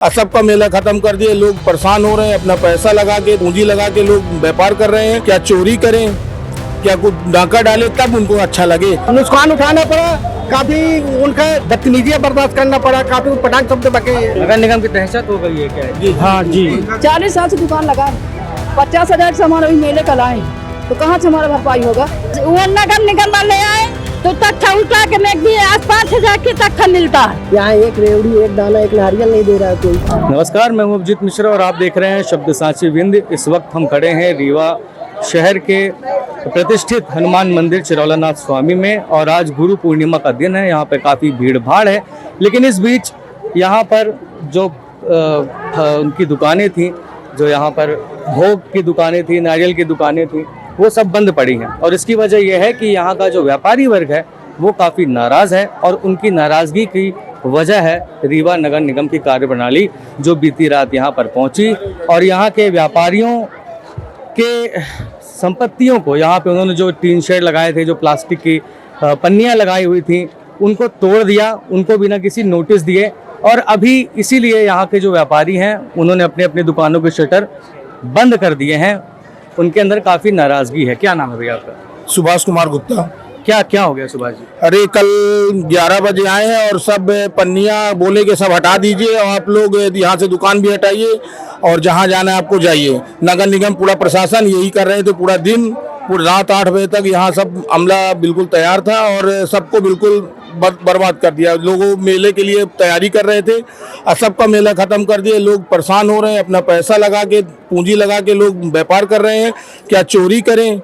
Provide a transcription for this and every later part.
सबका मेला खत्म कर दिए, लोग परेशान हो रहे हैं। अपना पैसा लगा के, पूंजी लगा के लोग व्यापार कर रहे हैं। क्या चोरी करें, क्या कुछ डाका डाले तब उनको अच्छा लगे। नुकसान उठाना पड़ा, काफी उनका बदतमीजियां बर्दाश्त करना पड़ा, काफी पटाख शब्द बके। नगर निगम की दहशत हो गई है क्या है? जी हाँ जी। 40 साल से दुकान लगा, 50,000 सामान अभी मेले कल आए, तो कहाँ से हमारा भरपाई होगा? वो नगर निगम वाले आए तो तख्ता उठा के मैं दिए, आज 5,000 की तख्ता मिलता है। यहाँ एक रेवड़ी, एक दाना, एक नारियल नहीं दे रहा है कोई। नमस्कार, मैं हूं अभिजीत मिश्रा और आप देख रहे हैं शब्द साची विंध्य। इस वक्त हम खड़े हैं रीवा शहर के प्रतिष्ठित हनुमान मंदिर चिरौलानाथ स्वामी में और आज गुरु पूर्णिमा का दिन है। यहाँ पे काफ़ी भीड़ भाड़ है, लेकिन इस बीच यहाँ पर जो उनकी दुकानें थी, जो यहाँ पर भोग की दुकानें थी, नारियल की दुकानें थी, वो सब बंद पड़ी हैं। और इसकी वजह यह है कि यहाँ का जो व्यापारी वर्ग है वो काफ़ी नाराज़ है और उनकी नाराज़गी की वजह है रीवा नगर निगम की कार्यप्रणाली जो बीती रात यहाँ पर पहुँची और यहाँ के व्यापारियों के संपत्तियों को, यहाँ पे उन्होंने जो टीन शेड लगाए थे, जो प्लास्टिक की पन्नियाँ लगाई हुई थी, उनको तोड़ दिया, उनको बिना किसी नोटिस दिए। और अभी इसीलिए यहाँ के जो व्यापारी हैं उन्होंने अपने अपनी दुकानों के शटर बंद कर दिए हैं। उनके अंदर काफ़ी नाराज़गी है। क्या नाम है भैया आपका? सुभाष कुमार गुप्ता। क्या हो गया सुभाष जी? अरे कल 11 बजे आए हैं और सब पन्नियाँ बोले कि सब हटा दीजिए और आप लोग यहाँ से दुकान भी हटाइए और जहाँ जाना है आपको जाइए। नगर निगम पूरा प्रशासन यही कर रहे थे पूरा दिन, पूरी रात 8 बजे तक यहाँ सब अमला बिल्कुल तैयार था और सबको बिल्कुल बर्बाद कर दिया। लोगों मेले के लिए तैयारी कर रहे थे और सबका मेला खत्म कर दिए। लोग परेशान हो रहे हैं। अपना पैसा लगा के, पूंजी लगा के लोग व्यापार कर रहे हैं। क्या चोरी करें,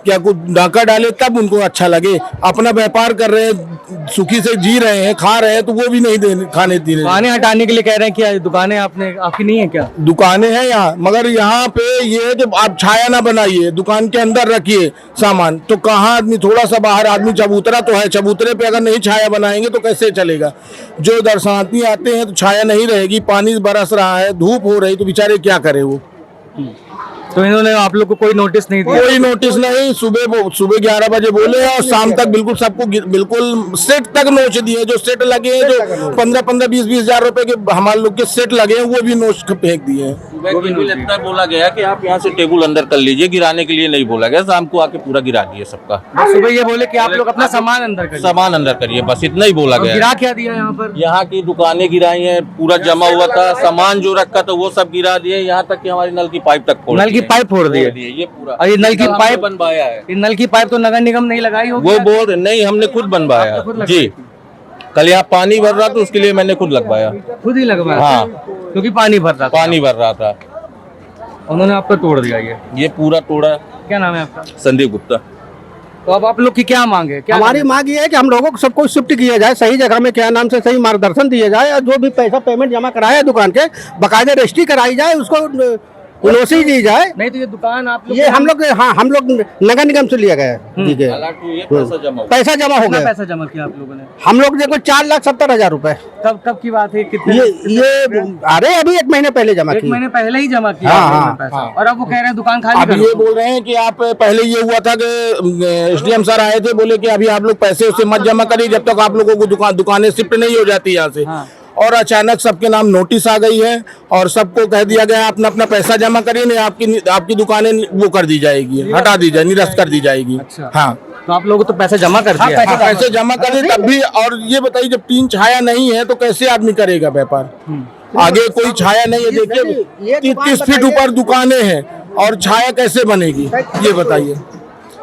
क्या कुछ डाका डाले तब उनको अच्छा लगे। अपना व्यापार कर रहे हैं, सुखी से जी रहे हैं, खा रहे हैं, तो वो भी नहीं देने, खाने दे रहे। दुकानें हटाने के लिए कह रहे हैं कि दुकानें आपकी नहीं है क्या? दुकानें हैं यहाँ, मगर यहाँ पे ये है कि आप छाया ना बनाइए, दुकान के अंदर रखिए सामान। तो कहाँ आदमी, थोड़ा सा बाहर आदमी चबूतरा तो है, चबूतरे पे अगर नहीं छाया बनाएंगे तो कैसे चलेगा? जो दर्शनार्थी आते हैं तो छाया नहीं रहेगी, पानी बरस रहा है, धूप हो रही, तो बेचारे क्या करे वो। तो इन्होंने आप लोग को कोई नोटिस नहीं दिया? कोई नोटिस नहीं। सुबह 11 बजे बोले और शाम तक बिल्कुल सबको बिल्कुल सेट तक नोच दिए। जो सेट लगे हैं, जो 15-15, 20-20 हजार रुपए के हमारे लोग के सेट लगे हैं, वो भी नोच फेंक दिए हैं। इतना बोला गया कि आप यहाँ से टेबल अंदर कर लीजिए, गिराने के लिए नहीं बोला गया। शाम को आके पूरा गिरा दिए सबका। सुबह ये बोले कि आप लोग अपना सामान अंदर करिए, बस इतना ही बोला गया। गिरा क्या दिया यहाँ पर? यहाँ की दुकानें गिराई हैं, पूरा जमा हुआ था सामान जो रखा था वो सब गिरा दिए। यहाँ तक कि हमारी नल की पाइप तक पाइप फोड़ दिए। ये पूरा, और ये नल की पाइप बनवाया है। ये नल की पाइप तो नगर निगम नहीं लगाई होगी? वो बोल नहीं, हमने खुद बनवाया जी। कल यहाँ पानी भर रहा था, उसके लिए मैंने खुद लगवाया। खुद ही लगवाया? हाँ, क्योंकि पानी भर रहा था। उन्होंने आपको तोड़ दिया ये पूरा तोड़ा। क्या नाम है आपका? संदीप गुप्ता। तो अब आप लोग की क्या मांग है? हमारी मांग ये है कि हम लोगों को सबको शिफ्ट किया जाए, सही जगह में, क्या नाम से सही मार्गदर्शन दिया जाए और जो भी पैसा पेमेंट जमा कराया दुकान के बाकायदा रजिस्ट्री कराई जाए, उसको नोटिस दी जाए। नहीं तो ये दुकान आप लोग, ये हम लोग नगर निगम से लिया गया है। ठीक है, पैसा जमा हो गया। पैसा जमा किया आप लोगों ने? हम लोग देखो 4,70,000 रुपए। कब की बात है? कितने? ये अरे अभी 1 महीने पहले जमा किया। 1 महीने पहले ही जमा किया। हाँ। और अब वो कह रहे हैं दुकान खाली अब ये बोल रहे हैं कि आप, पहले ये हुआ था कि SDM सर आए थे, बोले कि अभी आप लोग पैसे उसे मत जमा करिए जब तक आप लोगों को दुकानें शिफ्ट नहीं हो जाती यहाँ से। और अचानक सबके नाम नोटिस आ गई है और सबको कह दिया गया अपना अपना पैसा जमा करिए, नहीं आपकी दुकानें वो कर दी जाएगी, हटा दी जाए, निरस्त कर दी जाएगी। अच्छा। हाँ, तो आप लोगों तो पैसा जमा कर दिया? पैसे जमा करें तब भी। और ये बताइए, जब टीन छाया नहीं है तो कैसे आदमी करेगा व्यापार? आगे कोई छाया नहीं है, देखिए 30 फीट ऊपर दुकानें हैं और छाया कैसे बनेगी, ये बताइए।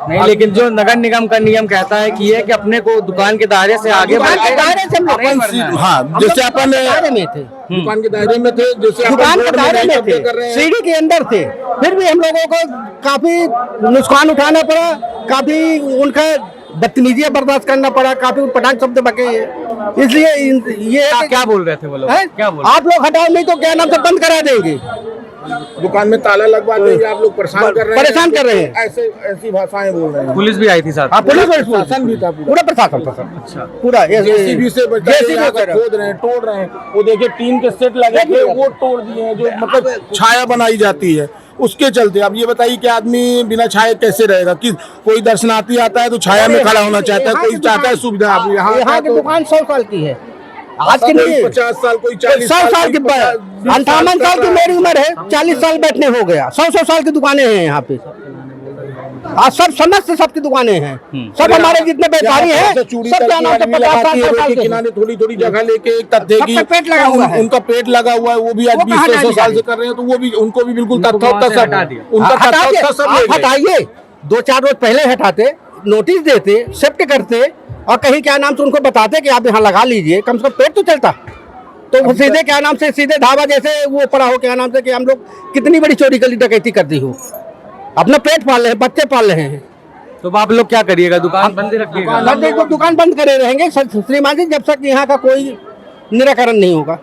नहीं, लेकिन जो नगर निगम का नियम कहता है कि ये कि अपने को दुकान के दायरे से आगे हाँ, जैसे अपन दायरे में थे, दुकान के दायरे में थे, जैसे दुकान के दायरे में थे, सीढ़ी के अंदर थे, फिर भी हम लोगों को काफी नुकसान उठाना पड़ा, काफी उनका बदतमीजियां बर्दाश्त करना पड़ा, काफी पटाख शब्द बके। इसलिए ये क्या बोल रहे थे वो लोग? क्या बोल? आप लोग हटाओ, नहीं तो क्या नाम से बंद करा देंगे, दुकान में ताला लगवा देंगे, आप लोग परेशान कर रहे हैं। ऐसी भाषाएं बोल रहे हैं। पुलिस भी आई थी साथ? पुलिस प्रशासन भी था, पूरा प्रशासन था सर। अच्छा, पूरा जेसीबी से खोद रहे हैं, तोड़ रहे हैं। वो देखिए टीन के सेट लगे थे, वो तोड़ दिए हैं, जो मतलब छाया बनाई जाती है उसके चलते। अब ये बताइए कि आदमी बिना छाया कैसे रहेगा? कि कोई दर्शनार्थी आता है तो छाया में खड़ा होना चाहता है, कोई चाहता है सुविधा। यहाँ की दुकान 100 साल की है, आज के नहीं, 50 साल, कोई 40 100 साल की, 50 58 साल की मेरी उम्र है, 40 साल बैठने हो गया। 100 साल की दुकानें हैं यहाँ पे। आज सब समस्त सबकी दुकानें हैं, सब हमारे जितने व्यापारी हैं सब क्या नाम से 50 साल किनारे थोड़ी थोड़ी जगह लेके एक तथ्य की सबका पेट लगा हुआ है। उनका पेट लगा हुआ है, वो भी आज वो कहाँ 20-100 साल जाएंगे? से कर रहे हैं, तो वो भी उनको भी बिल्कुल उनको तथ्य वहाँ से सब हटा दिया। उनका तथ्य हटाइए, सब आप ले गए। हटाइए, 2-4 रोज पहले हटाते, नोटिस देते, शिफ्ट करते और कहीं क्या नाम से उनको बताते कि आप यहाँ लगा लीजिए, कम से कम पेट तो चलता। तो वो सीधे क्या नाम से सीधे धावा जैसे वो पड़ा हो क्या नाम से कि हम लोग कितनी बड़ी चोरी गली डकैती करती हो, अपना पेट पाल रहे हैं, बच्चे पाल रहे हैं। तो अब आप लोग क्या करिएगा, दुकान बंद ही रखिएगा? दुकान बंद करे रहेंगे श्रीमान जी, जब तक यहाँ का कोई निराकरण नहीं होगा।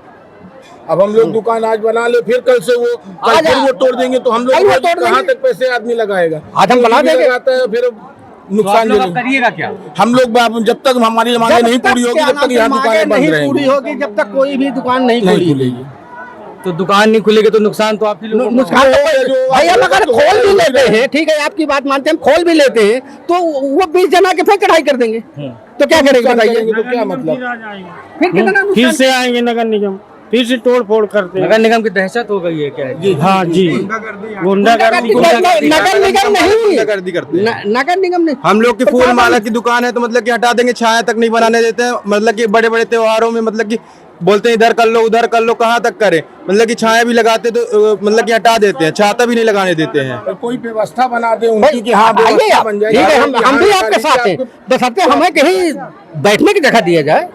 अब हम लोग दुकान आज बना ले, फिर कल से वो आज फिर वो तोड़ देंगे, तो हम कल वो लोग तोड़ कहाँ देंगे। तक पैसे आदमी लगाएगा? आज हम बना कोई भी देंगे। लगाता है, फिर तो आप नुकसान लोग अब झेलेंगे। करिएगा क्या? हम लोग जब तक हमारी मांगे नहीं पूरी होगी, जब तक यहाँ दुकानें बंद नहीं रहेंगी, पूरी होगी, जब तक कोई भी दुकान नहीं नहीं खुलेगी। खुलेगी। तो दुकान नहीं खुलेगी तो नुकसान तो आप ही लोगों को नुकसान तो होगा। जो भाई हम अगर जो खोल भी होगा, लेते हैं, ठीक है आपकी बात मानते हैं, हम खोल भी लेते हैं तो वो 20 जना के फिर कढ़ाई कर देंगे, तो क्या करेंगे नुकसान बताइए? करेंगे तो क्या मतलब? फिर कितना नुकसान? फिर से आएंगे नगर निगम, फिर से तोड़ फोड़ करते हैं। नगर निगम की दहशत हो गई है क्या है? हाँ जी, गुंडागर्दी। नगर निगम नहीं, नगर निगम नहीं, हम लोग की फूल माला की दुकान है तो मतलब कि हटा देंगे, छाया तक नहीं बनाने देते हैं। मतलब कि बड़े बड़े त्योहारों में मतलब कि बोलते हैं इधर कर लो उधर कर लो, कहाँ तक करें? मतलब कि छाया भी लगाते तो मतलब कि हटा देते हैं, छाता भी नहीं लगाने देते हैं। और कोई व्यवस्था बना दे उनकी कि हाँ आइए व्यवस्था आप, बन ठीक जाए। है हम भी आपके साथ हैं, बशर्ते हमें कहीं बैठने की जगह दिया जाए।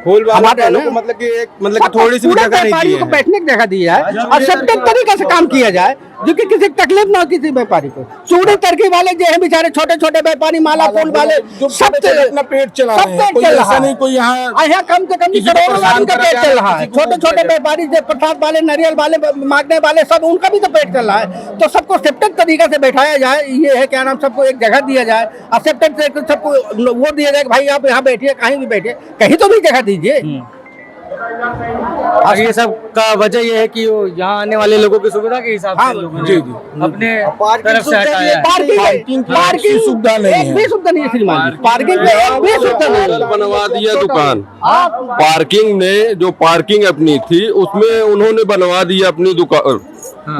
फूल हमारे वाला ना- को मतलब कि एक मतलब कि थोड़ी सी भी पूरे जगह नहीं दी व्यापारियों को है। बैठने की जगह दी जाए और सेफ्टी तरीके से काम किया जाए, जो कि किसी को तकलीफ ना हो किसी व्यापारी को। चूड़ी तरकी वाले जो है बेचारे छोटे छोटे व्यापारी, माला फूल वाले, जो सब अपना पेट चला सब रहे हैं, पेट कोई चल ऐसा रहा है। नहीं कोई यहाँ यहाँ कम से कम किसी को करोड़ों परेशान उनका करा पेट जा चल रहा रहा है, है। किसी को छोटे छोटे व्यापारी जो प्रसाद वाले, नारियल वाले मांगने वाले, सब उनका भी तो पेट चल रहा है। तो सबको सेफ्टी तरीके से बैठाया जाए, ये है क्या नाम, सबको एक जगह दिया जाए और सेफ्टी सबको वो दिया जाए कि भाई आप यहाँ बैठिए, कहीं भी बैठिए, कहीं तो भी जगह दीजिए। और ये सब का वजह ये है कि वो यहाँ आने वाले लोगों की सुविधा के हिसाब से लोगों ने अपने तरफ से हटाया है। पार्किंग की सुविधा नहीं एक भी है। सुविधा नहीं है श्रीमान जी, पार्किंग पे एक भी सुविधा नहीं है। बनवा दिया दुकान, पार्किंग ने जो पार्किंग अपनी थी उसमें उन्होंने बनवा दी अपनी दुकान,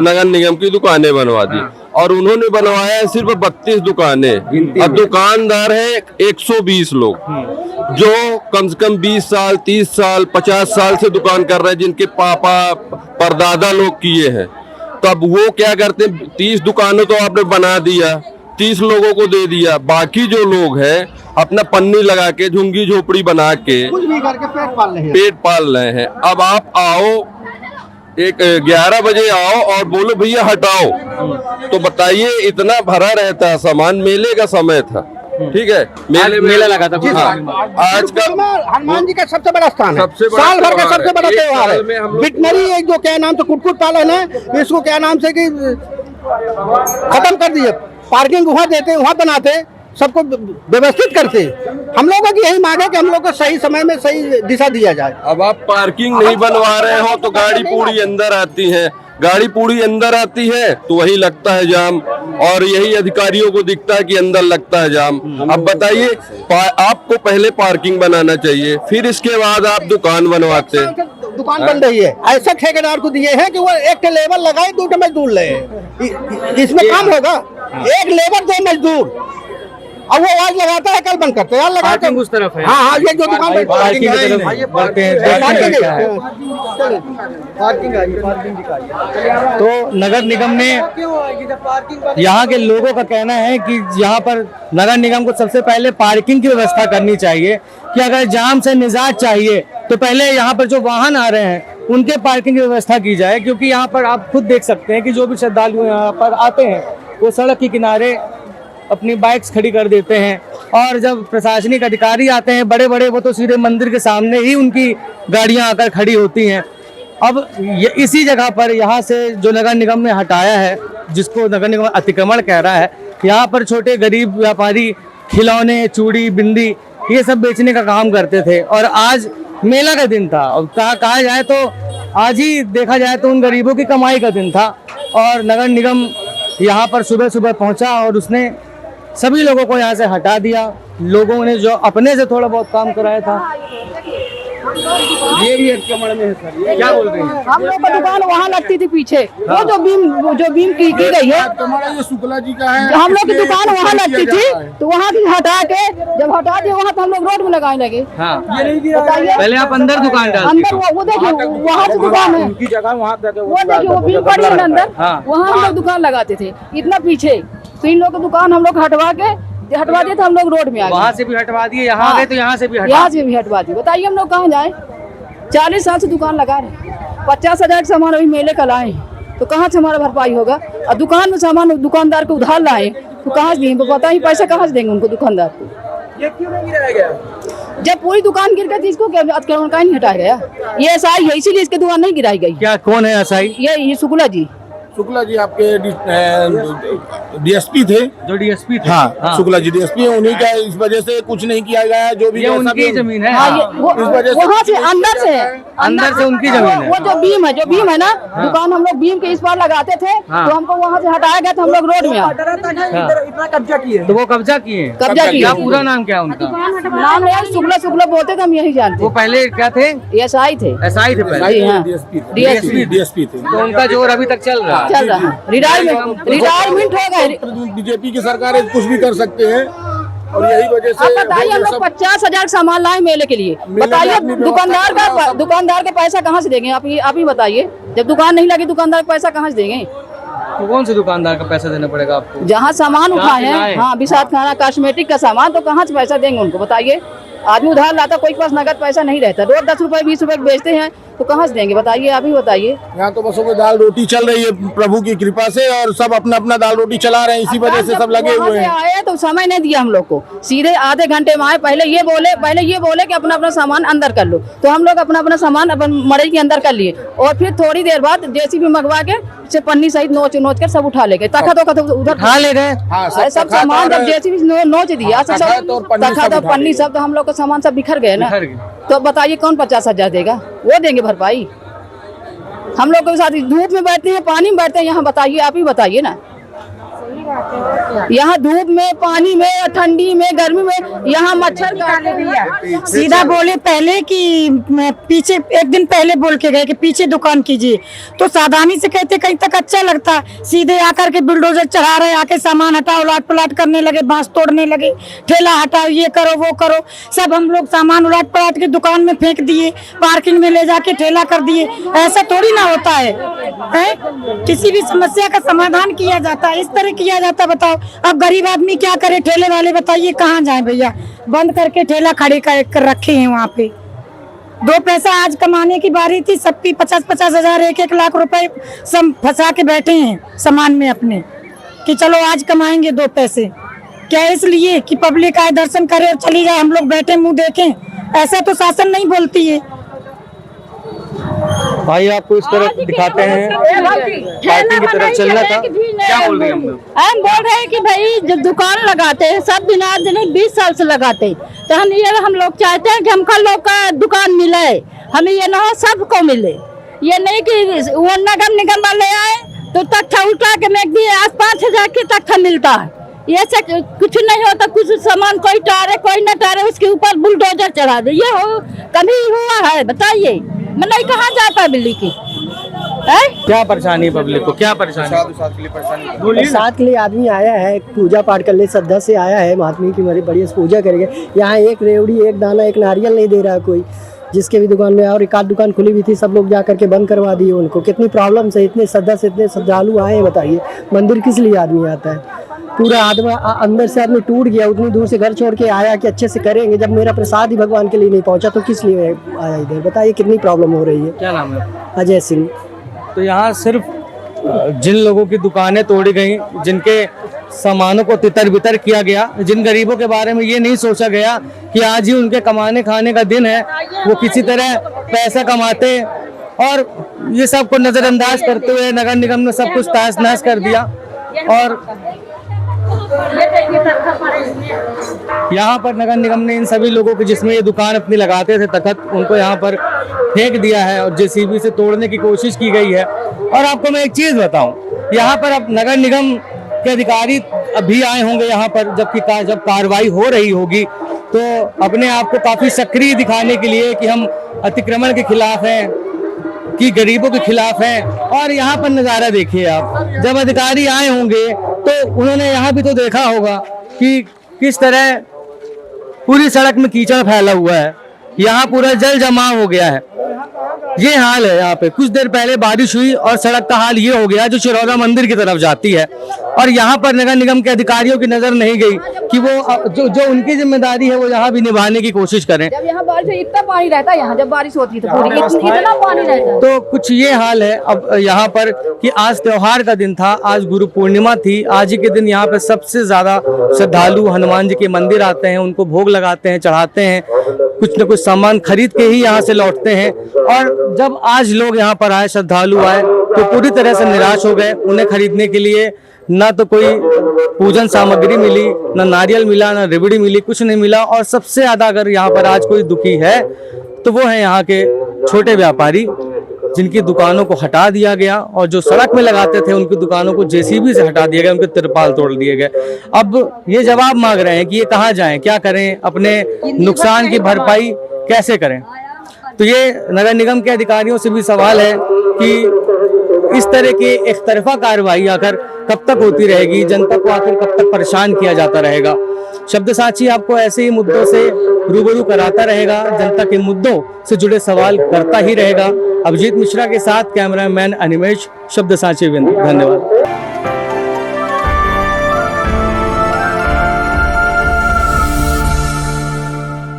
नगर निगम की दुकानें बनवा दी और उन्होंने बनवाया है सिर्फ 32 दुकानें। अब दुकानदार है 120 लोग जो कम से कम 20 साल 30 साल 50 साल से दुकान कर रहे हैं, जिनके पापा परदादा लोग किए हैं। तो अब वो क्या करते हैं, 30 दुकानें तो आपने बना दिया, 30 लोगों को दे दिया, बाकी जो लोग हैं अपना पन्नी लगा के झुंगी झोपड़ी बना के कुछ भी करके पेट पाल रहे हैं। पेट पाल रहे हैं। अब आप आओ 11 बजे आओ और बोलो भैया हटाओ, तो बताइए इतना भरा रहता है सामान। मेले का समय था, ठीक है, मेला लगा था कुछ हाँ, आज का हनुमान जी का सबसे बड़ा स्थान है, सबसे बड़ा साल भर का त्योहार सबसे बड़ा है। एक त्योहार साल में हम है। लोग- बिटनरी एक जो क्या नाम से कुटकुट पालन है, इसको क्या नाम से कि खत्म कर दिए। पार्किंग वहाँ देते, वहाँ बनाते, सबको व्यवस्थित करते। हम लोगों की यही मांग है कि हम लोग को सही समय में सही दिशा दिया जाए। अब आप पार्किंग नहीं बनवा रहे हो तो गाड़ी पूरी अंदर आती है, गाड़ी पूरी अंदर आती है तो वही लगता है जाम, और यही अधिकारियों को दिखता है कि अंदर लगता है जाम। अब बताइए, आपको पहले पार्किंग बनाना चाहिए, फिर इसके बाद आप दुकान बनवाते। दुकान बन रही है, ऐसा ठेकेदार को दिए हैं कि वो एक लेबर लगाए, 2 मजदूर ले, इसमें काम होगा। एक लेबर 2 मजदूर, अब वो आज लगाता है कल बंद करते हैं, लगाते पार्किंग उस तरफ है। हाँ हाँ, ये जो दुकान पे पार्किंग की तरफ बढ़ते हैं, देखते हैं क्या है। तो नगर निगम ने, यहाँ के लोगों का कहना है कि यहाँ पर नगर निगम को सबसे पहले पार्किंग की व्यवस्था करनी चाहिए कि अगर जाम से निजात चाहिए तो पहले यहाँ पर जो वाहन आ रहे हैं उनके पार्किंग की व्यवस्था की जाए, क्योंकि यहाँ पर आप खुद देख सकते हैं कि जो भी श्रद्धालु यहाँ पर आते हैं वो सड़क के किनारे अपनी बाइक्स खड़ी कर देते हैं, और जब प्रशासनिक अधिकारी आते हैं बड़े बड़े, वो तो सीधे मंदिर के सामने ही उनकी गाड़ियां आकर खड़ी होती हैं। अब इसी जगह पर यहाँ से जो नगर निगम ने हटाया है, जिसको नगर निगम अतिक्रमण कह रहा है, यहाँ पर छोटे गरीब व्यापारी खिलौने, चूड़ी, बिंदी ये सब बेचने का काम करते थे, और आज मेला का दिन था। और कहा जाए तो आज ही देखा जाए तो उन गरीबों की कमाई का दिन था, और नगर निगम यहाँ पर सुबह सुबह पहुँचा और उसने सभी लोगों को यहाँ से हटा दिया। लोगों ने जो अपने से थोड़ा बहुत काम कराया था ये भी अतिक्रमण में है सर। क्या बोल रहे हैं? हम लोग का दुकान वहाँ लगती थी पीछे, वो जो बीम की गई है, हमारा ये शुक्ला जी का है। हम लोग की दुकान वहाँ लगती थी, तो वहाँ की हटा के जब हटा दिए वहाँ तो हम लोग रोड में लगाने लगे। हाँ, बताइए, पहले आप अंदर दुकान डालते अंदर वो देखिए वहाँ से दुकान है, उनकी जगह वहाँ वो देखिए वो बीम पड़ी है ना अंदर, हाँ। वहाँ हम लोग दुकान लगाते थे इतना पीछे। तो इन लोग की दुकान हम लोग हटवा दिए तो हम लोग रोड में आ गए। वहाँ से भी हटवा दिए, यहाँ आ गए तो यहाँ से भी हटा। यहाँ से भी हटवा दिए। बताइए हम लोग कहाँ जाए? 40 साल से दुकान लगा रहे, 50,000 का सामान अभी मेले का लाए, तो कहाँ से हमारा भरपाई होगा? और दुकान में सामान दुकानदार को उधार लाए तो कहाँ से देंगे? पता ही पैसा कहाँ से देंगे उनको दुकानदार को? ये क्यों नहीं गिराया गया? जब पूरी दुकान गिर गई थी इसको अतिक्रमण का नहीं हटाया गया। ये एसआई है इसीलिए इसकी दुकान नहीं गिराई गई। क्या कौन है एसआई? ये शुक्ला जी आपके डीएसपी थे, जो डीएसपी थे। हाँ, शुक्ला जी डीएसपी है, उन्हीं का इस वजह से कुछ नहीं किया गया है। जो भी ये उनकी जमीन है। हाँ, ये इस वजह से वहाँ से अंदर से अंदर से उनकी जमीन है। वो जो बीम है ना, दुकान हम लोग बीम के इस पार लगाते थे, तो हमको वहाँ से हटाया गया तो हम लोग रोड में आए। इतना कब्जा किए तो वो कब्जा किए? कब्जा किए। क्या पूरा नाम क्या है उनका? नाम है शुक्ला बोलते थे, हम यही जानते। वो पहले क्या थे? एसआई थे। एसआई थे पहले। जी हाँ, डीएसपी थे। तो उनका जोर अभी तक चल रहा है। चल रहा है। रिटायरमेंट हो गए। बीजेपी की सरकार है, कुछ भी कर सकते हैं और यही वजह से। अब बताइए हम लोग 50,000 सामान लाए मेले के लिए, बताइए दुकानदार के पैसा कहाँ से देंगे? आप ही बताइए, जब दुकान नहीं लगी दुकानदार को पैसा कहाँ से देंगे? तो कौन से दुकानदार का पैसा देना पड़ेगा आपको? जहाँ सामान उठाए हैं, हाँ विषाद खाना कॉस्मेटिक का सामान, तो कहाँ से पैसा देंगे उनको? बताइए, आदमी उधार लाता, कोई के पास नगद पैसा नहीं रहता, रोज 10 रुपए 20 रुपए बेचते हैं, तो कहाँ से देंगे? बताइए, आप ही बताइए। यहाँ तो बसों में दाल रोटी चल रही है प्रभु की कृपा से, और सब अपना अपना दाल रोटी चला रहे हैं, इसी वजह से सब लगे हुए हैं। आए तो समय नहीं दिया हम लोग को, सीधे आधे घंटे में आए। पहले ये बोले कि अपना अपना सामान अंदर कर लो, तो हम लोग अपना अपना सामान अपन मड़ई के अंदर कर लिए, और फिर थोड़ी देर बाद जेसीबी मंगवा के से पन्नी सहित नोच कर सब उठा ले गए। तखत उधर उठा ले गए। सब सामान जब जेसीबी नोच दिया, तखत पन्नी सब, तो हम लोग का सामान सब बिखर गए ना। तो बताइए कौन 50,000 देगा? वो देंगे भरपाई? हम लोग के साथ धूप में बैठते हैं, पानी में बैठते हैं, यहाँ बताइए, आप ही बताइए ना। यहाँ धूप में, पानी में, ठंडी में, गर्मी में, यहाँ मच्छर सीधा बोले पहले कि पीछे, एक दिन पहले बोल के गए कि पीछे दुकान कीजिए, तो सावधानी से कहते कहीं तक अच्छा लगता। सीधे आकर के बुलडोजर चढ़ा रहे, आके सामान हटाओ, उलाट पलाट करने लगे, बांस तोड़ने लगे, ठेला हटाओ, ये करो वो करो। सब हम लोग सामान उलाट पलाट के दुकान में फेंक दिए, पार्किंग में ले जाके ठेला कर दिए। ऐसा थोड़ी ना होता है? किसी भी समस्या का समाधान किया जाता है, इस तरह किया जाता। बताओ अब गरीब आदमी क्या करे? ठेले वाले बताइए कहाँ जाए भैया? बंद करके ठेला खड़े कर रखे हैं वहाँ पे। 2 पैसा आज कमाने की बारी थी, सबकी 50-50 हजार 1-1 लाख रुपए सब फंसा के बैठे हैं सामान में अपने, कि चलो आज कमाएंगे 2 पैसे। क्या इसलिए कि पब्लिक आए, दर्शन करे और चली जाए, हम लोग बैठे मुंह देखें? ऐसा तो शासन नहीं बोलती है। भाई आपको इस तरह दिखाते हैं, पार्किंग की तरफ चलना था। क्या बोल रहे हैं हम लोग? हम बोल रहे हैं कि भाई जो दुकान लगाते हैं सब दिन आज नहीं 20 साल से लगाते हैं, तो हम लोग चाहते हैं कि हमका लोग का दुकान मिले, हमें ये ना हो सबको मिले। ये नहीं कि वो नगर निगम वाले आए तो तख्ता उठा के फेंक दिए, आज 5,000 की तख्ता मिलता है। ये सब कुछ नहीं होता, कुछ सामान कोई टारे कोई न टारे, उसके ऊपर बुलडोजर चढ़ा दे। ये हो कभी हुआ है? बताइए, नहीं कहाँ जाता बिल्ली की है? क्या परेशानी है पब्लिक को? क्या परेशानी? साथ के लिए आदमी आया है, पूजा पाठ कर ले, श्रद्धा से आया है, महात्मा की मरी बढ़िया से पूजा करेंगे। यहाँ एक रेवड़ी, एक दाना, एक नारियल नहीं दे रहा है कोई, जिसके भी दुकान में। और एक आध दुकान खुली हुई थी, सब लोग जा करके बंद करवा दिए उनको। कितनी प्रॉब्लम से इतने श्रद्धा से इतने श्रद्धालु आए हैं, बताइए। मंदिर किस लिए आदमी आता है? पूरा आदमी अंदर से आदमी टूट गया, उतनी दूर से घर छोड़ के आया कि अच्छे से करेंगे, जब मेरा प्रसाद ही भगवान के लिए नहीं पहुंचा तो किस लिए आया इधर? बताइए कितनी प्रॉब्लम हो रही है। क्या नाम है? अजय सिंह। तो यहाँ सिर्फ जिन लोगों की दुकानें तोड़ी गई, जिनके सामानों को तितर बितर किया गया, जिन गरीबों के बारे में ये नहीं सोचा गया कि आज ही उनके कमाने खाने का दिन है, वो किसी तरह पैसा कमाते, और ये सब को नजरअंदाज करते हुए नगर निगम ने सब कुछ तहस नहस कर दिया। और यहाँ पर नगर निगम ने इन सभी लोगों के जिसमें ये दुकान अपनी लगाते थे तखत, उनको यहाँ पर फेंक दिया है और जेसीबी से तोड़ने की कोशिश की गई है। और आपको मैं एक चीज बताऊं, यहाँ पर अब नगर निगम के अधिकारी अभी आए होंगे यहाँ पर, जब कार्रवाई हो रही होगी तो अपने आप को काफी सक्रिय दिखाने के लिए कि हम अतिक्रमण के खिलाफ हैं, कि गरीबों के खिलाफ हैं। और यहाँ पर नज़ारा देखिए आप, जब अधिकारी आए होंगे तो उन्होंने यहाँ भी तो देखा होगा कि किस तरह पूरी सड़क में कीचड़ फैला हुआ है, यहाँ पूरा जल जमाव हो गया है। ये हाल है यहाँ पे। कुछ देर पहले बारिश हुई और सड़क का हाल ये हो गया जो चिरौला मंदिर की तरफ जाती है, और यहाँ पर नगर निगम के अधिकारियों की नजर नहीं गई कि वो जो उनकी जिम्मेदारी है वो यहाँ भी निभाने की कोशिश करें। जब यहाँ बारिश हो इतना पानी रहता है, यहाँ जब बारिश होती है तो पूरी इतना पानी रहता है। तो कुछ ये हाल है अब यहाँ पर कि आज त्योहार का दिन था, आज गुरु पूर्णिमा थी। आज ही के दिन यहाँ पे सबसे ज्यादा श्रद्धालु हनुमान जी के मंदिर आते हैं, उनको भोग लगाते हैं, चढ़ाते हैं, कुछ न कुछ सामान खरीद के ही यहाँ से लौटते हैं। और जब आज लोग यहाँ पर आए, श्रद्धालु आए, तो पूरी तरह से निराश हो गए। उन्हें खरीदने के लिए ना तो कोई पूजन सामग्री मिली, ना नारियल मिला, ना रेवड़ी मिली, कुछ नहीं मिला। और सबसे ज्यादा अगर यहाँ पर आज कोई दुखी है तो वो है यहाँ के छोटे व्यापारी, जिनकी दुकानों को हटा दिया गया, और जो सड़क में लगाते थे उनकी दुकानों को जेसीबी से हटा दिया गया, उनके तिरपाल तोड़ दिए गए। अब ये जवाब मांग रहे हैं कि ये कहाँ जाएं, क्या करें, अपने नुकसान की भरपाई कैसे करें। तो ये नगर निगम के अधिकारियों से भी सवाल है कि इस तरह की एक तरफा कार्रवाई आकर कब तक होती रहेगी, जनता को आखिर कब तक परेशान किया जाता रहेगा। शब्दसाची आपको ऐसे ही मुद्दों से रूबरू कराता रहेगा, जनता के मुद्दों से जुड़े सवाल करता ही रहेगा। अभिजीत मिश्रा के साथ कैमरामैन अनिमेश, शब्दसाची विंद। धन्यवाद।